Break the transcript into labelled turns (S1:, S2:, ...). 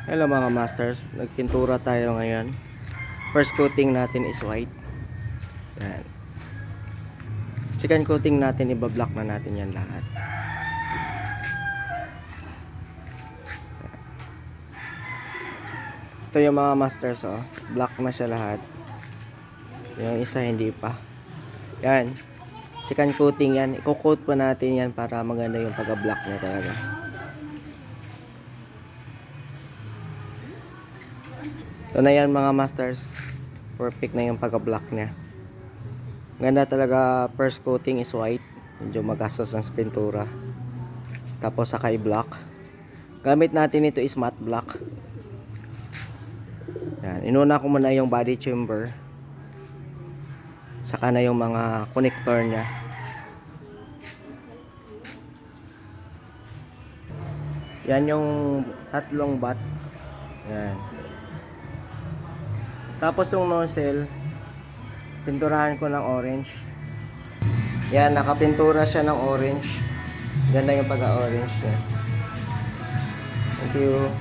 S1: Hello mga masters, nagpintura tayo ngayon. First coating natin is white. Yan. Second coating natin, ibablock na natin yan lahat. Ito yung mga masters, oh. Black na siya lahat. Yung isa hindi pa. Yan. Second coating yan. I-coat pa natin yan para maganda yung pagka-black niya talaga. Ito na yan mga masters. Perfect na yung pagka-black niya. Ganda talaga. First coating is white. Medyo magastos ng pintura. Tapos saka i-black. Gamit natin ito is matte black. Yan. Inuna ko muna yung body chamber. Saka na yung mga connector niya. Yan yung tatlong bat. Yan. Tapos yung nozzle, pinturahan ko ng orange. Yan, nakapintura siya ng orange. Ganda yung pagka-orange niya. Thank you.